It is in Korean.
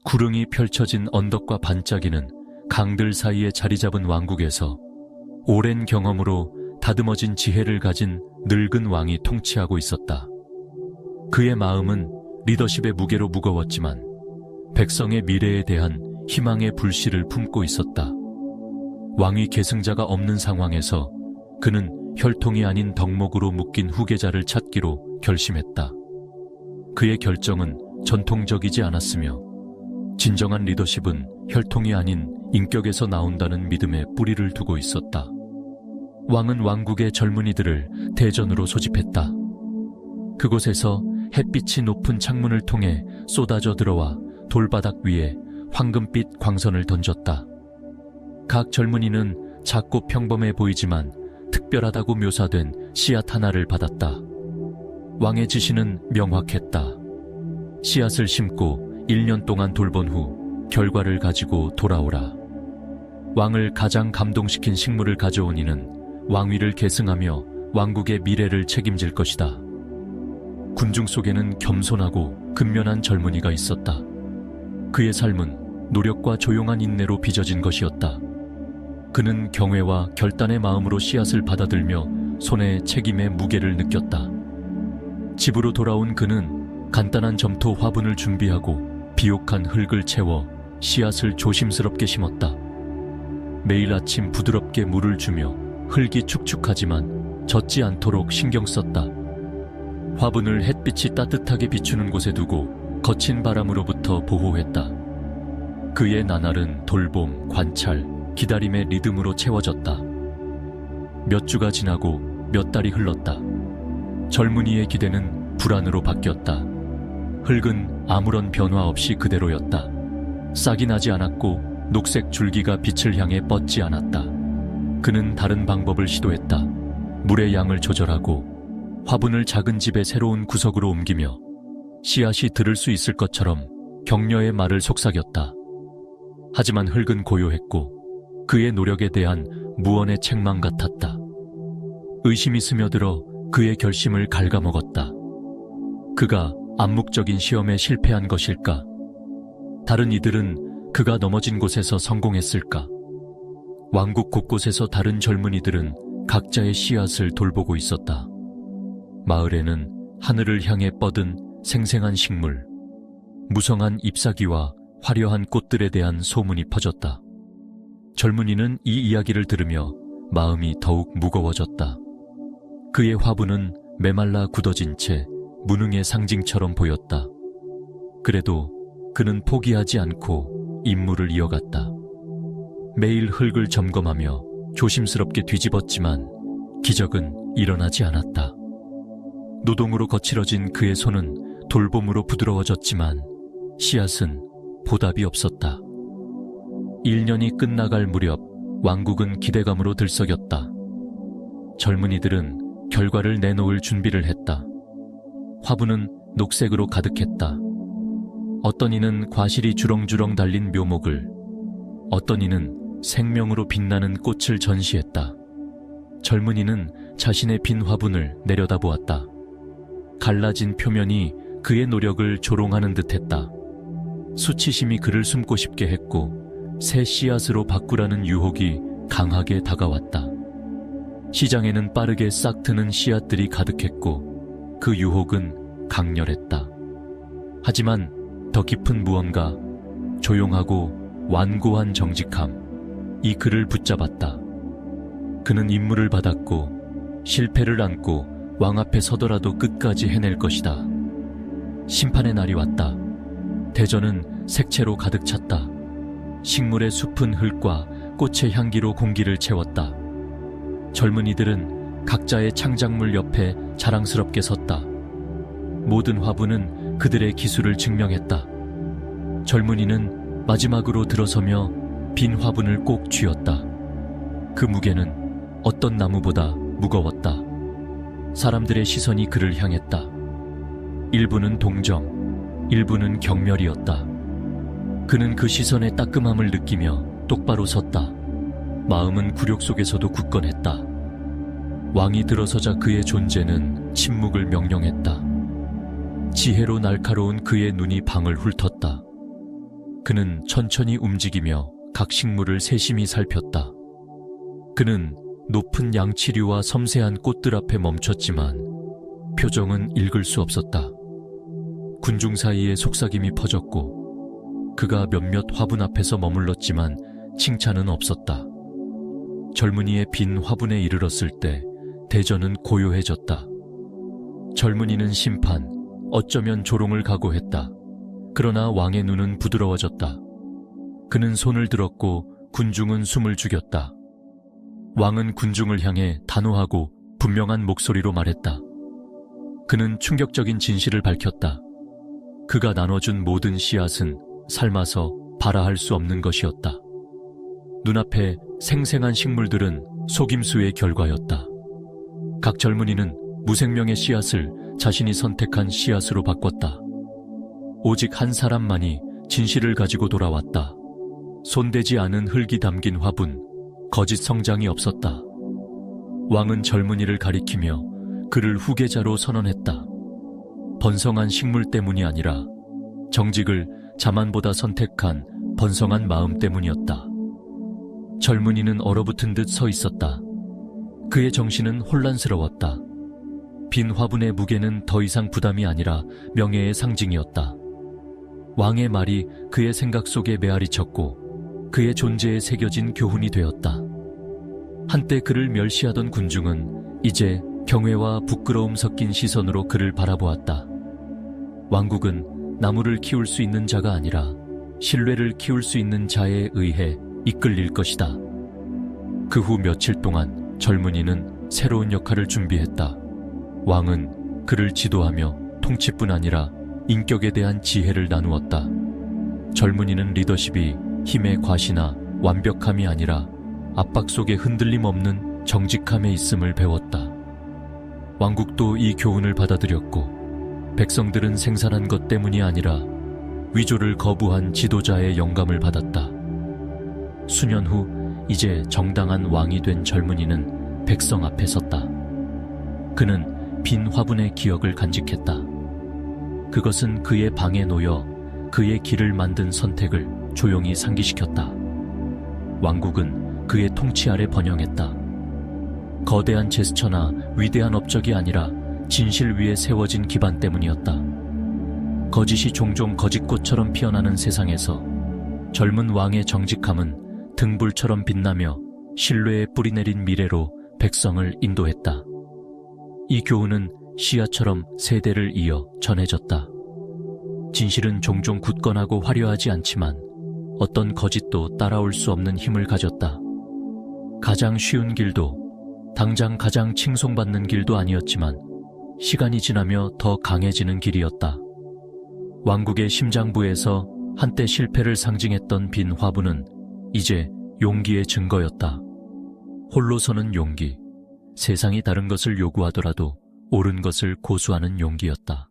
구릉이 펼쳐진 언덕과 반짝이는 강들 사이에 자리 잡은 왕국에서 오랜 경험으로 다듬어진 지혜를 가진 늙은 왕이 통치하고 있었다. 그의 마음은 리더십의 무게로 무거웠지만 백성의 미래에 대한 희망의 불씨를 품고 있었다. 왕위 계승자가 없는 상황에서 그는 혈통이 아닌 덕목으로 묶인 후계자를 찾기로 결심했다. 그의 결정은 전통적이지 않았으며 진정한 리더십은 혈통이 아닌 인격에서 나온다는 믿음에 뿌리를 두고 있었다. 왕은 왕국의 젊은이들을 대전으로 소집했다. 그곳에서 햇빛이 높은 창문을 통해 쏟아져 들어와 돌바닥 위에 황금빛 광선을 던졌다. 각 젊은이는 작고 평범해 보이지만 특별하다고 묘사된 씨앗 하나를 받았다. 왕의 지시는 명확했다. 씨앗을 심고 1년 동안 돌본 후 결과를 가지고 돌아오라. 왕을 가장 감동시킨 식물을 가져온 이는 왕위를 계승하며 왕국의 미래를 책임질 것이다. 군중 속에는 겸손하고 근면한 젊은이가 있었다. 그의 삶은 노력과 조용한 인내로 빚어진 것이었다. 그는 경외와 결단의 마음으로 씨앗을 받아들며 손에 책임의 무게를 느꼈다. 집으로 돌아온 그는 간단한 점토 화분을 준비하고 비옥한 흙을 채워 씨앗을 조심스럽게 심었다. 매일 아침 부드럽게 물을 주며 흙이 축축하지만 젖지 않도록 신경 썼다. 화분을 햇빛이 따뜻하게 비추는 곳에 두고 거친 바람으로부터 보호했다. 그의 나날은 돌봄, 관찰, 기다림의 리듬으로 채워졌다. 몇 주가 지나고 몇 달이 흘렀다. 젊은이의 기대는 불안으로 바뀌었다. 흙은 아무런 변화 없이 그대로였다. 싹이 나지 않았고 녹색 줄기가 빛을 향해 뻗지 않았다. 그는 다른 방법을 시도했다. 물의 양을 조절하고 화분을 작은 집의 새로운 구석으로 옮기며 씨앗이 들을 수 있을 것처럼 격려의 말을 속삭였다. 하지만 흙은 고요했고 그의 노력에 대한 무언의 책망 같았다. 의심이 스며들어 그의 결심을 갉아먹었다. 그가 암묵적인 시험에 실패한 것일까? 다른 이들은 그가 넘어진 곳에서 성공했을까? 왕국 곳곳에서 다른 젊은이들은 각자의 씨앗을 돌보고 있었다. 마을에는 하늘을 향해 뻗은 생생한 식물, 무성한 잎사귀와 화려한 꽃들에 대한 소문이 퍼졌다. 젊은이는 이 이야기를 들으며 마음이 더욱 무거워졌다. 그의 화분은 메말라 굳어진 채 무능의 상징처럼 보였다. 그래도 그는 포기하지 않고 임무를 이어갔다. 매일 흙을 점검하며 조심스럽게 뒤집었지만 기적은 일어나지 않았다. 노동으로 거칠어진 그의 손은 돌봄으로 부드러워졌지만 씨앗은 보답이 없었다. 1년이 끝나갈 무렵 왕국은 기대감으로 들썩였다. 젊은이들은 결과를 내놓을 준비를 했다. 화분은 녹색으로 가득했다. 어떤 이는 과실이 주렁주렁 달린 묘목을, 어떤 이는 생명으로 빛나는 꽃을 전시했다. 젊은이는 자신의 빈 화분을 내려다보았다. 갈라진 표면이 그의 노력을 조롱하는 듯했다. 수치심이 그를 숨고 싶게 했고 새 씨앗으로 바꾸라는 유혹이 강하게 다가왔다. 시장에는 빠르게 싹트는 씨앗들이 가득했고 그 유혹은 강렬했다. 하지만 더 깊은 무언가, 조용하고 완고한 정직함, 이 그를 붙잡았다. 그는 임무를 받았고 실패를 안고 왕 앞에 서더라도 끝까지 해낼 것이다. 심판의 날이 왔다. 대전은 색채로 가득 찼다. 식물의 숲은 흙과 꽃의 향기로 공기를 채웠다. 젊은이들은 각자의 창작물 옆에 자랑스럽게 섰다. 모든 화분은 그들의 기술을 증명했다. 젊은이는 마지막으로 들어서며 빈 화분을 꼭 쥐었다. 그 무게는 어떤 나무보다 무거웠다. 사람들의 시선이 그를 향했다. 일부는 동정, 일부는 경멸이었다. 그는 그 시선의 따끔함을 느끼며 똑바로 섰다. 마음은 굴욕 속에서도 굳건했다. 왕이 들어서자 그의 존재는 침묵을 명령했다. 지혜로 날카로운 그의 눈이 방을 훑었다. 그는 천천히 움직이며 각 식물을 세심히 살폈다. 그는 높은 양치류와 섬세한 꽃들 앞에 멈췄지만 표정은 읽을 수 없었다. 군중 사이에 속삭임이 퍼졌고 그가 몇몇 화분 앞에서 머물렀지만 칭찬은 없었다. 젊은이의 빈 화분에 이르렀을 때 대전은 고요해졌다. 젊은이는 심판, 어쩌면 조롱을 각오했다. 그러나 왕의 눈은 부드러워졌다. 그는 손을 들었고 군중은 숨을 죽였다. 왕은 군중을 향해 단호하고 분명한 목소리로 말했다. 그는 충격적인 진실을 밝혔다. 그가 나눠준 모든 씨앗은 삶아서 발아할 수 없는 것이었다. 눈앞에 생생한 식물들은 속임수의 결과였다. 각 젊은이는 무생명의 씨앗을 자신이 선택한 씨앗으로 바꿨다. 오직 한 사람만이 진실을 가지고 돌아왔다. 손대지 않은 흙이 담긴 화분, 거짓 성장이 없었다. 왕은 젊은이를 가리키며 그를 후계자로 선언했다. 번성한 식물 때문이 아니라 정직을 자만보다 선택한 번성한 마음 때문이었다. 젊은이는 얼어붙은 듯 서 있었다. 그의 정신은 혼란스러웠다. 빈 화분의 무게는 더 이상 부담이 아니라 명예의 상징이었다. 왕의 말이 그의 생각 속에 메아리 쳤고 그의 존재에 새겨진 교훈이 되었다. 한때 그를 멸시하던 군중은 이제 경외와 부끄러움 섞인 시선으로 그를 바라보았다. 왕국은 나무를 키울 수 있는 자가 아니라 신뢰를 키울 수 있는 자에 의해 이끌릴 것이다. 그 후 며칠 동안 젊은이는 새로운 역할을 준비했다. 왕은 그를 지도하며 통치뿐 아니라 인격에 대한 지혜를 나누었다. 젊은이는 리더십이 힘의 과시나 완벽함이 아니라 압박 속에 흔들림 없는 정직함에 있음을 배웠다. 왕국도 이 교훈을 받아들였고 백성들은 생산한 것 때문이 아니라 위조를 거부한 지도자의 영감을 받았다. 수년 후 이제 정당한 왕이 된 젊은이는 백성 앞에 섰다. 그는 빈 화분의 기억을 간직했다. 그것은 그의 방에 놓여 그의 길을 만든 선택을 조용히 상기시켰다. 왕국은 그의 통치 아래 번영했다. 거대한 제스처나 위대한 업적이 아니라 진실 위에 세워진 기반 때문이었다. 거짓이 종종 거짓꽃처럼 피어나는 세상에서 젊은 왕의 정직함은 등불처럼 빛나며 신뢰에 뿌리내린 미래로 백성을 인도했다. 이 교훈은 씨앗처럼 세대를 이어 전해졌다. 진실은 종종 굳건하고 화려하지 않지만 어떤 거짓도 따라올 수 없는 힘을 가졌다. 가장 쉬운 길도 당장 가장 칭송받는 길도 아니었지만 시간이 지나며 더 강해지는 길이었다. 왕국의 심장부에서 한때 실패를 상징했던 빈 화분은 이제 용기의 증거였다. 홀로 서는 용기, 세상이 다른 것을 요구하더라도 옳은 것을 고수하는 용기였다.